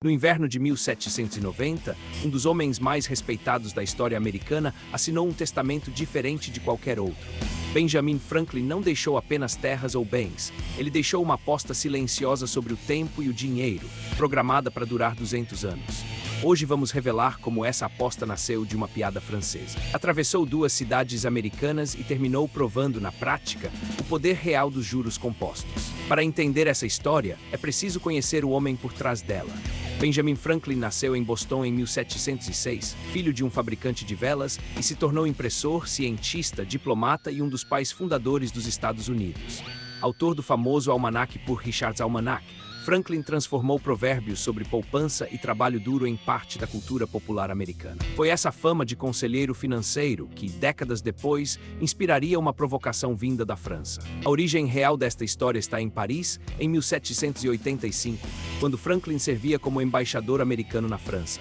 No inverno de 1790, um dos homens mais respeitados da história americana assinou um testamento diferente de qualquer outro. Benjamin Franklin não deixou apenas terras ou bens, ele deixou uma aposta silenciosa sobre o tempo e o dinheiro, programada para durar 200 anos. Hoje vamos revelar como essa aposta nasceu de uma piada francesa. Atravessou duas cidades americanas e terminou provando na prática o poder real dos juros compostos. Para entender essa história, é preciso conhecer o homem por trás dela. Benjamin Franklin nasceu em Boston em 1706, filho de um fabricante de velas, e se tornou impressor, cientista, diplomata e um dos pais fundadores dos Estados Unidos. Autor do famoso Almanac por Richard's Almanac, Franklin transformou provérbios sobre poupança e trabalho duro em parte da cultura popular americana. Foi essa fama de conselheiro financeiro que, décadas depois, inspiraria uma provocação vinda da França. A origem real desta história está em Paris, em 1785, quando Franklin servia como embaixador americano na França.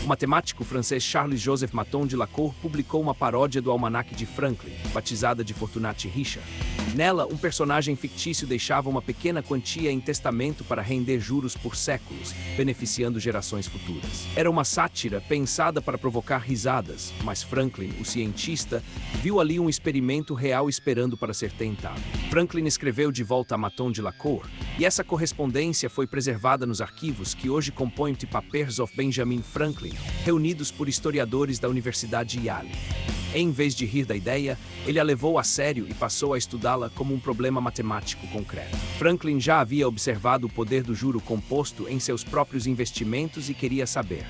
O matemático francês Charles-Joseph Maton de Lacour publicou uma paródia do Almanac de Franklin, batizada de Fortunati Richard. Nela, um personagem fictício deixava uma pequena quantia em testamento para render juros por séculos, beneficiando gerações futuras. Era uma sátira pensada para provocar risadas, mas Franklin, o cientista, viu ali um experimento real esperando para ser tentado. Franklin escreveu de volta a Maton de Lacour, e essa correspondência foi preservada nos arquivos que hoje compõem The Papers of Benjamin Franklin, reunidos por historiadores da Universidade Yale. Em vez de rir da ideia, ele a levou a sério e passou a estudá-la como um problema matemático concreto. Franklin já havia observado o poder do juro composto em seus próprios investimentos e queria saber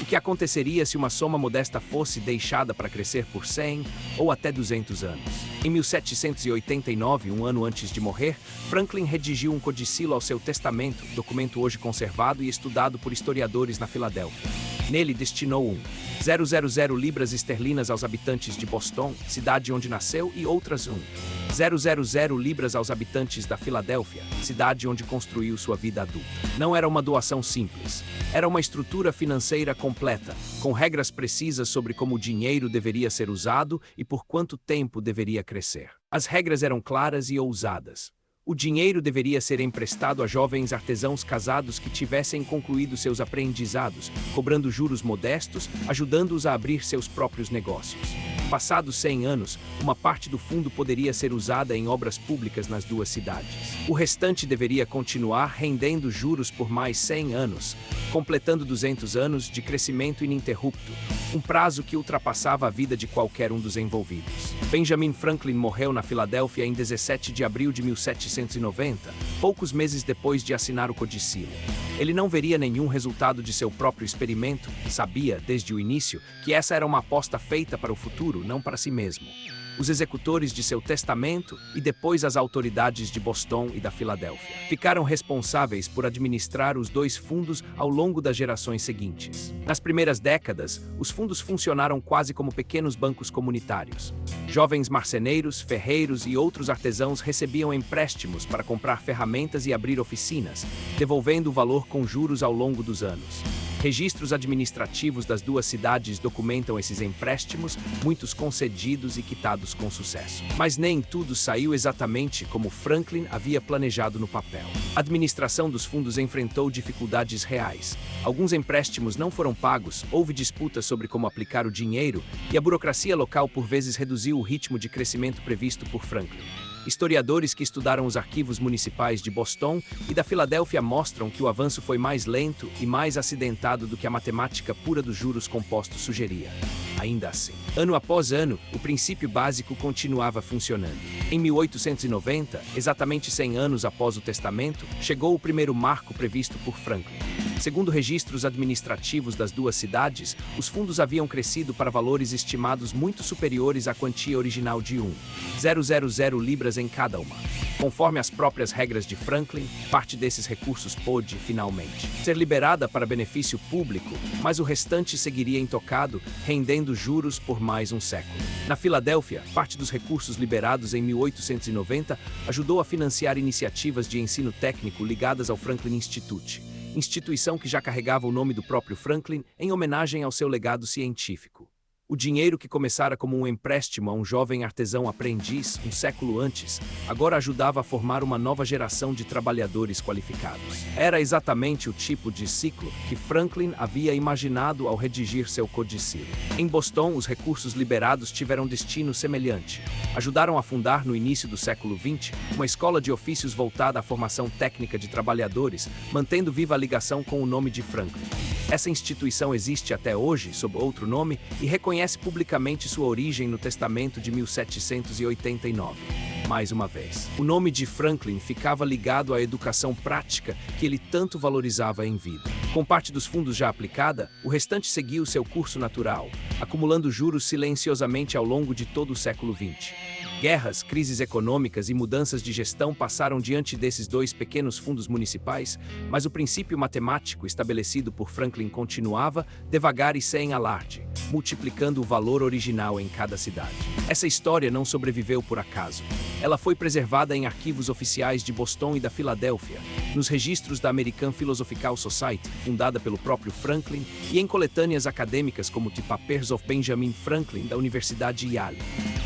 o que aconteceria se uma soma modesta fosse deixada para crescer por 100 ou até 200 anos. Em 1789, um ano antes de morrer, Franklin redigiu um codicilo ao seu testamento, documento hoje conservado e estudado por historiadores na Filadélfia. Nele destinou 000 libras esterlinas aos habitantes de Boston, cidade onde nasceu, e outras 000 libras aos habitantes da Filadélfia, cidade onde construiu sua vida adulta. Não era uma doação simples. Era uma estrutura financeira completa, com regras precisas sobre como o dinheiro deveria ser usado e por quanto tempo deveria crescer. As regras eram claras e ousadas. O dinheiro deveria ser emprestado a jovens artesãos casados que tivessem concluído seus aprendizados, cobrando juros modestos, ajudando-os a abrir seus próprios negócios. Passados 100 anos, uma parte do fundo poderia ser usada em obras públicas nas duas cidades. O restante deveria continuar rendendo juros por mais 100 anos, completando 200 anos de crescimento ininterrupto, um prazo que ultrapassava a vida de qualquer um dos envolvidos. Benjamin Franklin morreu na Filadélfia em 17 de abril de 1790, poucos meses depois de assinar o codicilo. Ele não veria nenhum resultado de seu próprio experimento, sabia, desde o início, que essa era uma aposta feita para o futuro, não para si mesmo. Os executores de seu testamento e depois as autoridades de Boston e da Filadélfia ficaram responsáveis por administrar os dois fundos ao longo das gerações seguintes. Nas primeiras décadas, os fundos funcionaram quase como pequenos bancos comunitários. Jovens marceneiros, ferreiros e outros artesãos recebiam empréstimos para comprar ferramentas e abrir oficinas, devolvendo o valor com juros ao longo dos anos. Registros administrativos das duas cidades documentam esses empréstimos, muitos concedidos e quitados com sucesso. Mas nem tudo saiu exatamente como Franklin havia planejado no papel. A administração dos fundos enfrentou dificuldades reais. Alguns empréstimos não foram pagos, houve disputas sobre como aplicar o dinheiro, e a burocracia local por vezes reduziu o ritmo de crescimento previsto por Franklin. Historiadores que estudaram os arquivos municipais de Boston e da Filadélfia mostram que o avanço foi mais lento e mais acidentado do que a matemática pura dos juros compostos sugeria. Ainda assim, ano após ano, o princípio básico continuava funcionando. Em 1890, exatamente 100 anos após o testamento, chegou o primeiro marco previsto por Franklin. Segundo registros administrativos das duas cidades, os fundos haviam crescido para valores estimados muito superiores à quantia original de 000 libras em cada uma. Conforme as próprias regras de Franklin, parte desses recursos pôde, finalmente, ser liberada para benefício público, mas o restante seguiria intocado, rendendo juros por mais um século. Na Filadélfia, parte dos recursos liberados em 1890 ajudou a financiar iniciativas de ensino técnico ligadas ao Franklin Institute, instituição que já carregava o nome do próprio Franklin em homenagem ao seu legado científico. O dinheiro que começara como um empréstimo a um jovem artesão aprendiz, um século antes, agora ajudava a formar uma nova geração de trabalhadores qualificados. Era exatamente o tipo de ciclo que Franklin havia imaginado ao redigir seu codicilo. Em Boston, os recursos liberados tiveram destino semelhante. Ajudaram a fundar, no início do século XX, uma escola de ofícios voltada à formação técnica de trabalhadores, mantendo viva a ligação com o nome de Franklin. Essa instituição existe até hoje, sob outro nome, e reconhece publicamente sua origem no Testamento de 1789. Mais uma vez, o nome de Franklin ficava ligado à educação prática que ele tanto valorizava em vida. Com parte dos fundos já aplicada, o restante seguiu seu curso natural, acumulando juros silenciosamente ao longo de todo o século XX. Guerras, crises econômicas e mudanças de gestão passaram diante desses dois pequenos fundos municipais, mas o princípio matemático estabelecido por Franklin continuava, devagar e sem alarde, multiplicando o valor original em cada cidade. Essa história não sobreviveu por acaso. Ela foi preservada em arquivos oficiais de Boston e da Filadélfia, nos registros da American Philosophical Society, fundada pelo próprio Franklin, e em coletâneas acadêmicas como The Papers of Benjamin Franklin, da Universidade Yale.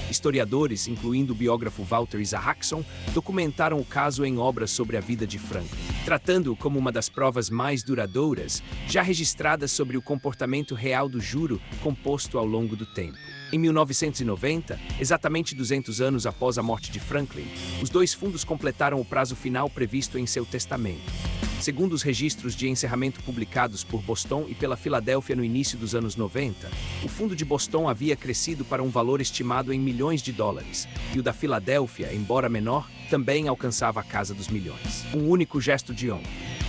Historiadores, incluindo o biógrafo Walter Isaacson, documentaram o caso em obras sobre a vida de Franklin, tratando-o como uma das provas mais duradouras já registradas sobre o comportamento real do juro composto ao longo do tempo. Em 1990, exatamente 200 anos após a morte de Franklin, os dois fundos completaram o prazo final previsto em seu testamento. Segundo os registros de encerramento publicados por Boston e pela Filadélfia no início dos anos 90, o fundo de Boston havia crescido para um valor estimado em milhões de dólares, e o da Filadélfia, embora menor, também alcançava a casa dos milhões. Um único gesto de honra.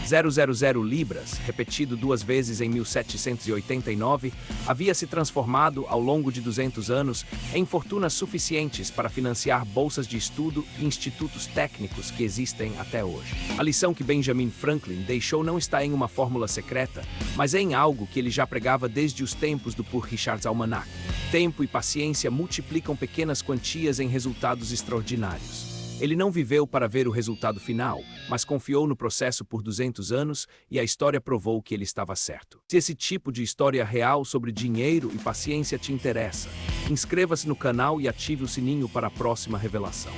000 libras, repetido 2 vezes em 1789, havia se transformado, ao longo de 200 anos, em fortunas suficientes para financiar bolsas de estudo e institutos técnicos que existem até hoje. A lição que Benjamin Franklin deixou não está em uma fórmula secreta, mas em algo que ele já pregava desde os tempos do Poor Richard's Almanac. Tempo e paciência multiplicam pequenas quantias em resultados extraordinários. Ele não viveu para ver o resultado final, mas confiou no processo por 200 anos e a história provou que ele estava certo. Se esse tipo de história real sobre dinheiro e paciência te interessa, inscreva-se no canal e ative o sininho para a próxima revelação.